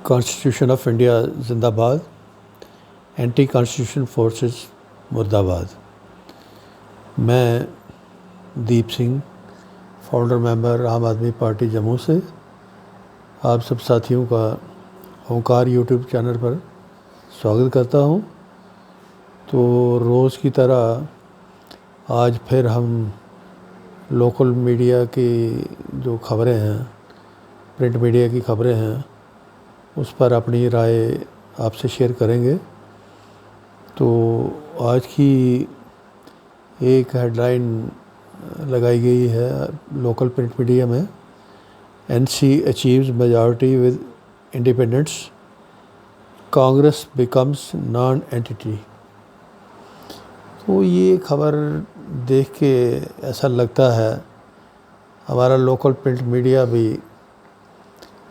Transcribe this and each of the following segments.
Constitution of India زندہ باد، anti constitution forces مرد آباد۔ میں دیپ سنگھ، فاؤنڈر ممبر عام آدمی پارٹی جموں سے آپ سب ساتھیوں کا اوقار یوٹیوب چینل پر سواگت کرتا ہوں۔ تو روز کی طرح آج پھر ہم لوکل میڈیا کی جو خبریں ہیں، پرنٹ میڈیا کی خبریں ہیں، اس پر اپنی رائے آپ سے شیئر کریں گے۔ تو آج کی ایک ہیڈ لائن لگائی گئی ہے لوکل پرنٹ میڈیا میں، N C achieves majority with independents, Congress becomes nonentity. تو یہ خبر دیکھ کے ایسا لگتا ہے ہمارا لوکل پرنٹ میڈیا بھی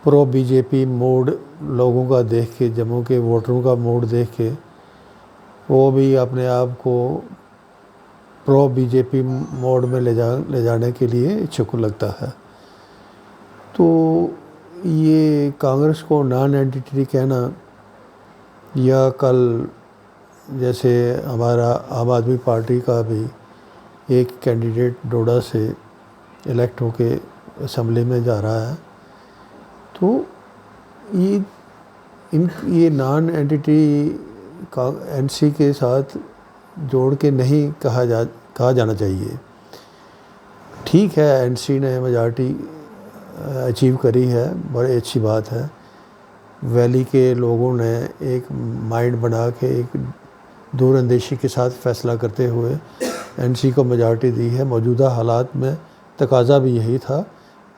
پرو بی جے پی موڈ لوگوں کا دیکھ کے، جموں کے ووٹروں کا موڈ دیکھ کے وہ بھی اپنے آپ کو پرو بی جے پی موڈ میں لے جانے کے لیے اچھک لگتا ہے۔ تو یہ کانگریس کو نان اینٹی کہنا، یا کل جیسے ہمارا عام آدمی پارٹی کا بھی ایک کینڈیڈیٹ ڈوڈا سے الیکٹ ہو کے اسمبلی میں جا رہا ہے، تو یہ نان اینٹی این سی کے ساتھ جوڑ کے نہیں کہا جانا چاہیے۔ ٹھیک ہے، این سی نے میجارٹی اچیو کری ہے، بڑی اچھی بات ہے۔ ویلی کے لوگوں نے ایک مائنڈ بنا کے ایک دور اندیشی کے ساتھ فیصلہ کرتے ہوئے این سی کو میجارٹی دی ہے۔ موجودہ حالات میں تقاضا بھی یہی تھا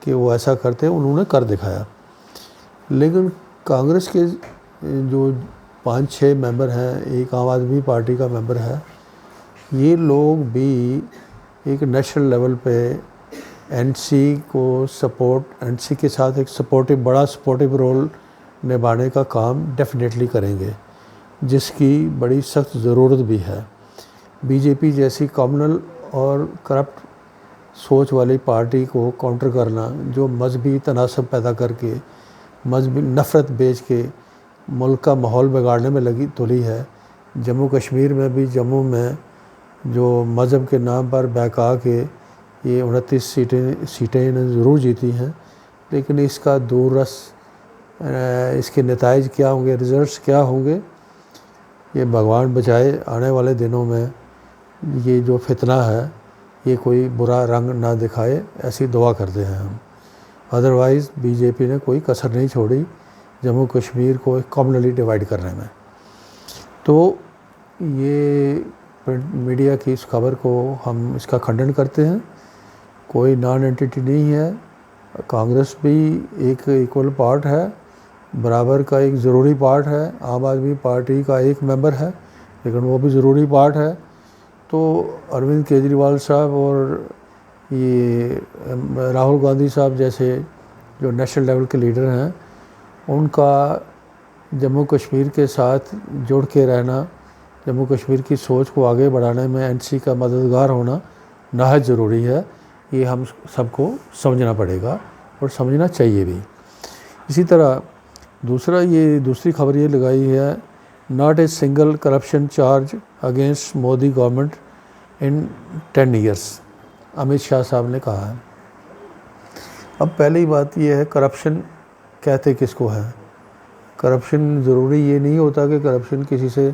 کہ وہ ایسا کرتے، انہوں نے کر دکھایا۔ لیکن کانگریس کے جو 5-6 ممبر ہیں، ایک عام آدمی پارٹی کا ممبر ہے، یہ لوگ بھی ایک نیشنل لیول پہ این سی کو این سی کے ساتھ ایک بڑا سپورٹیو رول نبھانے کا کام ڈیفینیٹلی کریں گے، جس کی بڑی سخت ضرورت بھی ہے۔ بی جے پی جیسی کامنل اور کرپٹ سوچ والی پارٹی کو کاؤنٹر کرنا، جو مذہبی تناسب پیدا کر کے، مذہبی نفرت بیچ کے ملک کا ماحول بگاڑنے میں تلی ہے۔ جموں کشمیر میں بھی، جموں میں جو مذہب کے نام پر بہکا کے یہ 29 سیٹیں انہیں ضرور جیتی ہیں، لیکن اس کا دورس اس کے نتائج کیا ہوں گے، ریزلٹس کیا ہوں گے، یہ بھگوان بچائے آنے والے دنوں میں یہ جو فتنہ ہے یہ کوئی برا رنگ نہ دکھائے، ایسی دعا کرتے ہیں ہم۔ ادروائز بی جے پی نے کوئی کسر نہیں چھوڑی جموں کشمیر کو کامنلی ڈیوائیڈ کرنے میں۔ تو یہ پرنٹ میڈیا کی اس خبر کو ہم اس کا کھنڈن کرتے ہیں۔ کوئی نان اینٹی نہیں ہے، کانگریس بھی ایک ایکول پارٹ ہے، برابر کا ایک ضروری پارٹ ہے۔ عام آدمی پارٹی کا ایک ممبر ہے، لیکن وہ بھی ضروری پارٹ ہے۔ تو اروند کیجریوال صاحب اور یہ راہل گاندھی صاحب جیسے جو نیشنل لیول کے لیڈر ہیں، ان کا جموں کشمیر کے ساتھ جڑ کے رہنا، جموں کشمیر کی سوچ کو آگے بڑھانے میں این سی کا مددگار ہونا نہایت ضروری ہے۔ یہ ہم سب کو سمجھنا پڑے گا اور سمجھنا چاہیے بھی۔ اسی طرح دوسری خبر یہ لگائی ہے، not a single corruption charge against Modi government in 10 years, Amit Shah صاحب نے کہا ہے۔ اب پہلی بات یہ ہے، کرپشن کہتے کس کو ہے؟ کرپشن ضروری یہ نہیں ہوتا کہ کرپشن کسی سے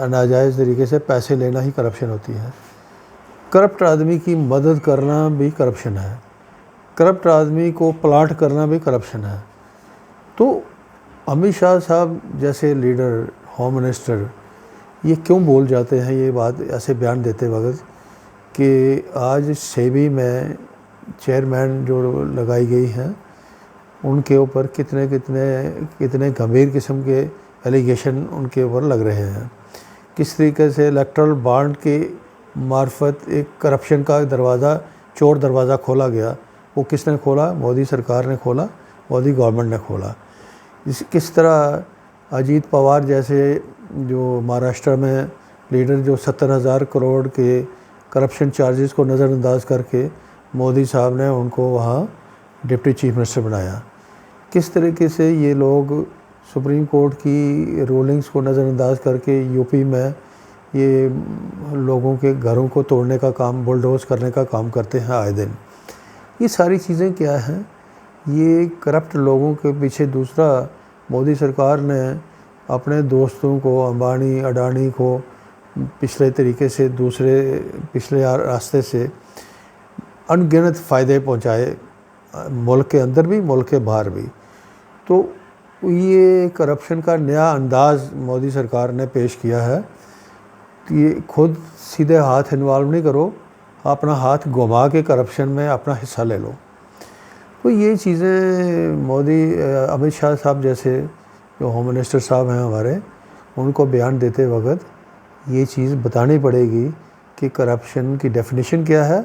ناجائز طریقے سے پیسے لینا ہی کرپشن ہوتی ہے۔ کرپٹ آدمی کی مدد کرنا بھی کرپشن ہے، کرپٹ آدمی کو پلاٹ کرنا بھی کرپشن ہے۔ تو امت شاہ صاحب جیسے لیڈر، ہوم منسٹر، یہ کیوں بول جاتے ہیں یہ بات ایسے بیان دیتے وقت کہ آج سیبی میں چیئرمین جو لگائی گئی ہیں، ان کے اوپر کتنے گمبھیر قسم کے ایلیگیشن ان کے اوپر لگ رہے ہیں۔ کس طریقے سے الیکٹرل بانڈ کے معرفت ایک کرپشن کا چور دروازہ کھولا گیا۔ وہ کس نے کھولا؟ مودی سرکار نے کھولا، مودی گورنمنٹ نے کھولا۔ کس طرح اجیت پوار جیسے جو مہاراشٹر میں لیڈر، جو 70,000 کروڑ کے کرپشن چارجز کو نظر انداز کر کے مودی صاحب نے ان کو وہاں ڈپٹی چیف منسٹر بنایا۔ کس طریقے سے یہ لوگ سپریم کورٹ کی رولنگز کو نظر انداز کر کے یو پی میں یہ لوگوں کے گھروں کو توڑنے کا کام، بلڈوز کرنے کا کام کرتے ہیں آئے دن۔ یہ ساری چیزیں کیا ہیں؟ یہ کرپٹ لوگوں کے پیچھے دوسرا مودی سرکار نے اپنے دوستوں کو، امبانی اڈانی کو پچھلے طریقے سے پچھلے راستے سے ان گنت فائدے پہنچائے، ملک کے اندر بھی ملک کے باہر بھی۔ تو یہ کرپشن کا نیا انداز مودی سرکار نے پیش کیا ہے کہ یہ خود سیدھے ہاتھ انوالو نہیں کرو، اپنا ہاتھ گھما کے کرپشن میں اپنا حصہ لے لو۔ تو یہ چیزیں امت شاہ صاحب جیسے جو ہوم منسٹر صاحب ہیں ہمارے، ان کو بیان دیتے وقت یہ چیز بتانی پڑے گی کہ کرپشن کی ڈیفینیشن کیا ہے،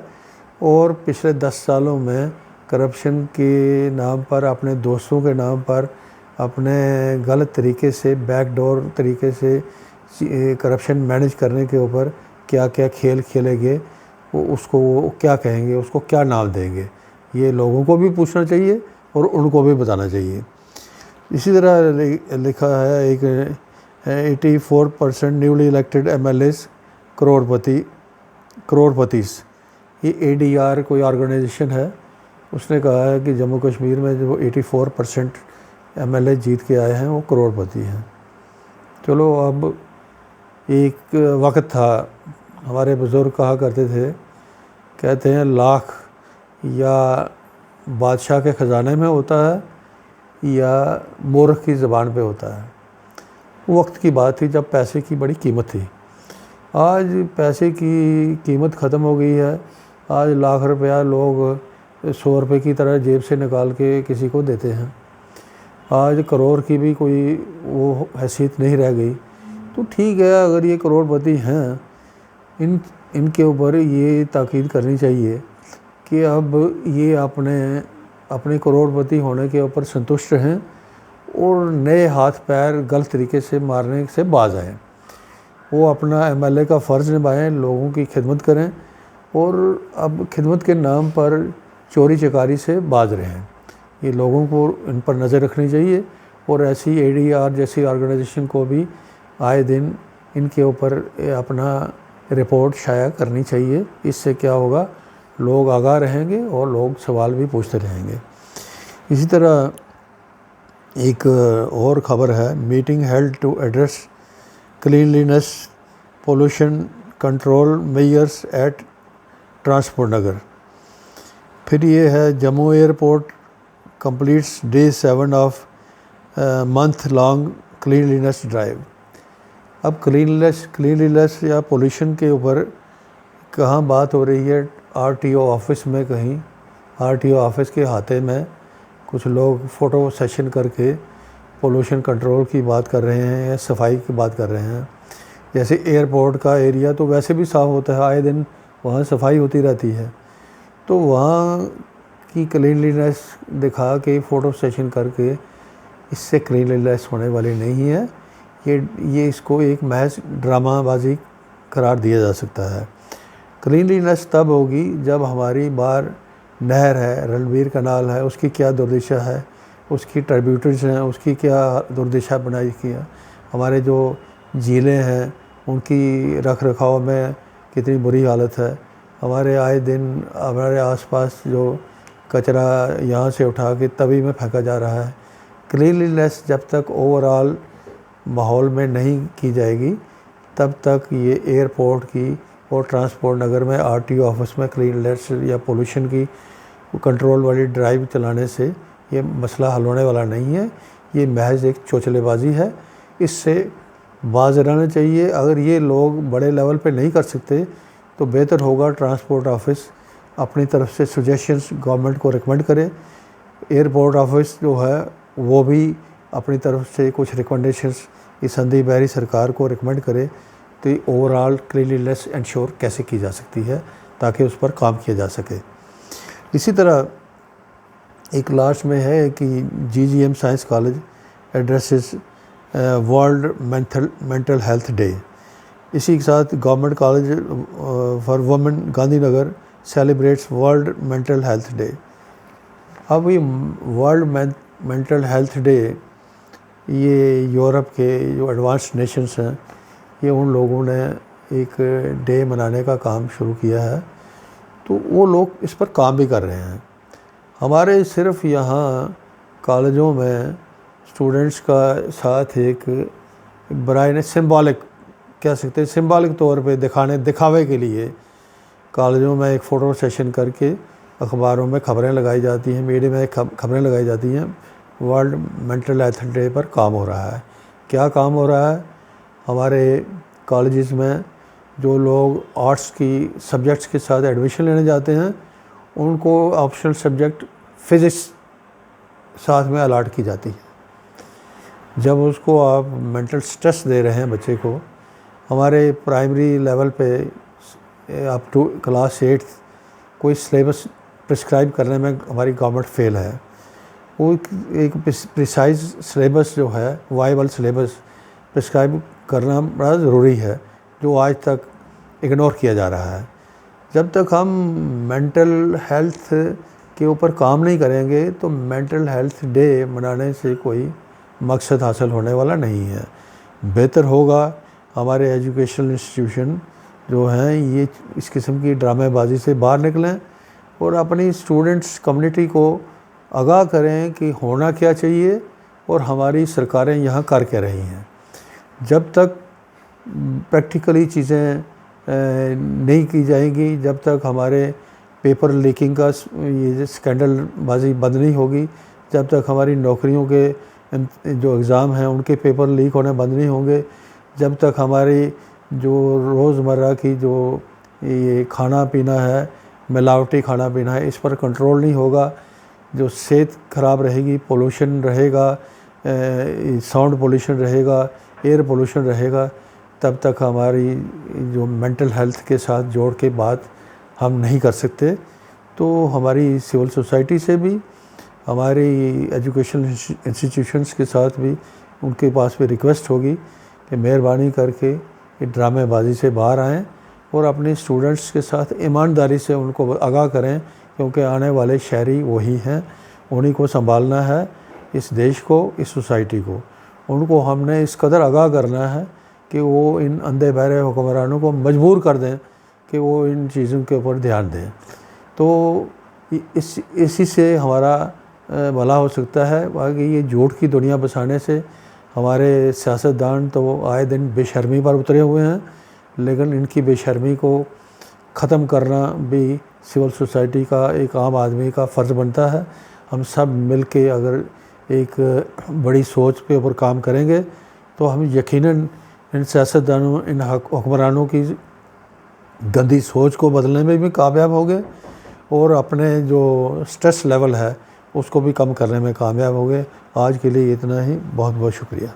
اور پچھلے 10 سالوں میں کرپشن کے نام پر، اپنے دوستوں کے نام پر، اپنے غلط طریقے سے، بیک ڈور طریقے سے کرپشن مینیج کرنے کے اوپر کیا کیا کھیل کھیلے گے، اس کو وہ کیا کہیں گے، اس کو کیا نام دیں گے، یہ لوگوں کو بھی پوچھنا چاہیے اور ان کو بھی بتانا چاہیے۔ اسی طرح لکھا ہے ایک 84% newly elected M L As crorepatis, یہ ADR کوئی آرگنائزیشن ہے، اس نے کہا ہے کہ جموں کشمیر میں جو 84% MLA جیت کے آئے ہیں وہ کروڑ پتی ہیں۔ چلو اب ایک وقت تھا، ہمارے بزرگ کہا کرتے تھے، کہتے ہیں لاکھ یا بادشاہ کے خزانے میں ہوتا ہے یا مورخ کی زبان پہ ہوتا ہے۔ وقت کی بات تھی جب پیسے کی بڑی قیمت تھی۔ آج پیسے کی قیمت ختم ہو گئی ہے۔ آج لاکھ روپیہ لوگ 100 روپے کی طرح جیب سے نکال کے کسی کو دیتے ہیں۔ آج کروڑ کی بھی کوئی وہ حیثیت نہیں رہ گئی۔ تو ٹھیک ہے، اگر یہ کروڑ پتی ہیں، ان کے اوپر یہ تاکید کرنی چاہیے کہ اب یہ اپنے کروڑ پتی ہونے کے اوپر سنتشٹ رہیں اور نئے ہاتھ پیر غلط طریقے سے مارنے سے باز آئیں۔ وہ اپنا MLA کا فرض نبھائیں، لوگوں کی خدمت کریں، اور اب خدمت کے نام پر چوری چکاری سے باز رہیں۔ یہ لوگوں کو ان پر نظر رکھنی چاہیے، اور ایسی ADR جیسی آرگنائزیشن کو بھی آئے دن ان کے اوپر اپنا رپورٹ شائع کرنی چاہیے۔ اس سے کیا ہوگا، لوگ آگاہ رہیں گے اور لوگ سوال بھی پوچھتے رہیں گے۔ اسی طرح ایک اور خبر ہے، meeting held to address cleanliness pollution control measures at transport Nagar. پھر یہ ہے Jammu airport completes day 7 of month long cleanliness drive. اب کلینلینس یا پولوشن کے اوپر کہاں بات ہو رہی ہے، RTO آفس میں، کہیں RTO آفس کے احاطے میں کچھ لوگ فوٹو سیشن کر کے پولوشن کنٹرول کی بات کر رہے ہیں یا صفائی کی بات کر رہے ہیں۔ جیسے ایئرپورٹ کا ایریا تو ویسے بھی صاف ہوتا ہے، آئے دن وہاں صفائی ہوتی رہتی ہے، تو وہاں کی کلینلینس دکھا کے فوٹو سیشن کر کے اس سے کلینلینس ہونے والی نہیں ہے۔ یہ اس کو ایک محض ڈرامہ بازی قرار دیا جا سکتا ہے۔ کلینلینس تب ہوگی جب ہماری باہر نہر ہے، رنویر کنال ہے، اس کی کیا دردشا ہے، اس کی ٹریبیوٹریز ہیں، اس کی کیا دردشا بنائی کی ہے، ہمارے جو جھیلیں ہیں ان کی رکھ رکھاؤ میں کتنی بری حالت ہے، ہمارے آئے دن ہمارے آس پاس جو کچرا یہاں سے اٹھا کے تبھی میں پھینکا جا رہا ہے۔ کلینلینس جب تک اوورآل ماحول میں نہیں کی جائے گی، تب تک یہ ایئرپورٹ کی اور ٹرانسپورٹ نگر میں RTO آفس میں کلینلینس یا پولوشن کی کنٹرول والی ڈرائیو چلانے سے یہ مسئلہ حل ہونے والا نہیں ہے۔ یہ محض ایک چوچلے بازی ہے، اس سے باز رہنا چاہیے۔ اگر یہ لوگ بڑے لیول پہ نہیں کر سکتے تو بہتر ہوگا ٹرانسپورٹ آفس اپنی طرف سے سجیشنز گورنمنٹ کو ریکمینڈ کرے، ایئرپورٹ آفس جو ہے وہ بھی اپنی طرف سے کچھ ریکمنڈیشنز اس سندھی بحری سرکار کو ریکمینڈ کرے تو اوورآل کلینلینس انشور کیسے کی جا سکتی ہے تاکہ اس پر کام کیا جا سکے۔ اسی طرح ایک لاسٹ میں ہے کہ GGM science college addresses world mental health day. اسی کے ساتھ government college for women Gandhi Nagar celebrates world mental health day. اب یہ ورلڈ مینٹل ہیلتھ ڈے یہ یورپ کے جو ایڈوانس نیشنز ہیں یہ ان لوگوں نے ایک ڈے منانے کا کام شروع کیا ہے، تو وہ لوگ اس پر کام بھی کر رہے ہیں۔ ہمارے صرف یہاں کالجوں میں اسٹوڈنٹس کا ساتھ ایک برائے نے سمبولک کہہ سکتے ہیں، سمبولک طور پہ دکھاوے کے لیے کالجوں میں ایک فوٹو سیشن کر کے اخباروں میں خبریں لگائی جاتی ہیں، میڈیا میں خبریں لگائی جاتی ہیں، ورلڈ مینٹل ہیلتھ ڈے پر کام ہو رہا ہے۔ کیا کام ہو رہا ہے؟ ہمارے کالجز میں جو لوگ آرٹس کی سبجیکٹس کے ساتھ ایڈمیشن لینے جاتے ہیں ان کو آپشنل سبجیکٹ فزکس ساتھ میں الاٹ کی جاتی ہے۔ جب اس کو آپ مینٹل سٹریس دے رہے ہیں بچے کو، ہمارے پرائمری لیول پہ اپ ٹو کلاس 8 کوئی سلیبس پرسکرائب کرنے میں ہماری گورنمنٹ فیل ہے۔ وہ ایک پریسائز سلیبس جو ہے، وائبل سلیبس پرسکرائب کرنا بڑا ضروری ہے، جو آج تک اگنور کیا جا رہا ہے۔ جب تک ہم مینٹل ہیلتھ کے اوپر کام نہیں کریں گے تو مینٹل ہیلتھ ڈے منانے سے کوئی مقصد حاصل ہونے والا نہیں ہے۔ بہتر ہوگا ہمارے ایجوکیشنل انسٹیٹیوشن جو ہیں یہ اس قسم کی ڈرامے بازی سے باہر نکلیں اور اپنی اسٹوڈنٹس کمیونٹی کو آگاہ کریں کہ ہونا کیا چاہیے اور ہماری سرکاریں یہاں کر کے رہی ہیں۔ جب تک پریکٹیکلی چیزیں نہیں کی جائیں گی، جب تک ہمارے پیپر لیکنگ کا یہ اسکینڈل بازی بند نہیں ہوگی، جب تک ہماری نوکریوں کے جو اگزام ہیں ان کے پیپر لیک ہونے بند نہیں ہوں گے، جب تک ہماری جو روزمرہ کی جو یہ کھانا پینا ہے، ملاوٹی کھانا پینا ہے، اس پر کنٹرول نہیں ہوگا، جو صحت خراب رہے گی، پولوشن رہے گا، ساؤنڈ پولوشن رہے گا، ایئر پولوشن رہے گا، تب تک ہماری جو مینٹل ہیلتھ کے ساتھ جوڑ کے بات ہم نہیں کر سکتے۔ تو ہماری سول سوسائٹی سے بھی، ہماری ایجوکیشن انسٹیٹیوشنس کے ساتھ بھی ان کے پاس بھی ریکویسٹ ہوگی کہ مہربانی کر کے یہ ڈرامے بازی سے باہر آئیں اور اپنے اسٹوڈنٹس کے ساتھ ایمانداری سے ان کو آگاہ کریں، کیونکہ آنے والے شہری وہی ہیں، انہی کو سنبھالنا ہے اس دیش کو، اس سوسائٹی کو۔ ان کو ہم نے اس قدر آگاہ کرنا ہے کہ وہ ان اندھے بہرے حکمرانوں کو مجبور کر دیں کہ وہ ان چیزوں کے اوپر دھیان دیں۔ تو اسی سے ہمارا بھلا ہو سکتا ہے۔ باقی یہ جھوٹ کی دنیا بسانے سے ہمارے سیاستدان تو آئے دن بے شرمی پر اترے ہوئے ہیں، لیکن ان کی بے شرمی کو ختم کرنا بھی سول سوسائٹی کا، ایک عام آدمی کا فرض بنتا ہے۔ ہم سب مل کے اگر ایک بڑی سوچ کے اوپر کام کریں گے تو ہم یقیناً ان سیاستدانوں، ان حکمرانوں کی گندی سوچ کو بدلنے میں بھی کامیاب ہوں گے اور اپنے جو سٹریس لیول ہے اس کو بھی کم کرنے میں کامیاب ہوں گے۔ آج کے لیے اتنا ہی، بہت بہت شکریہ۔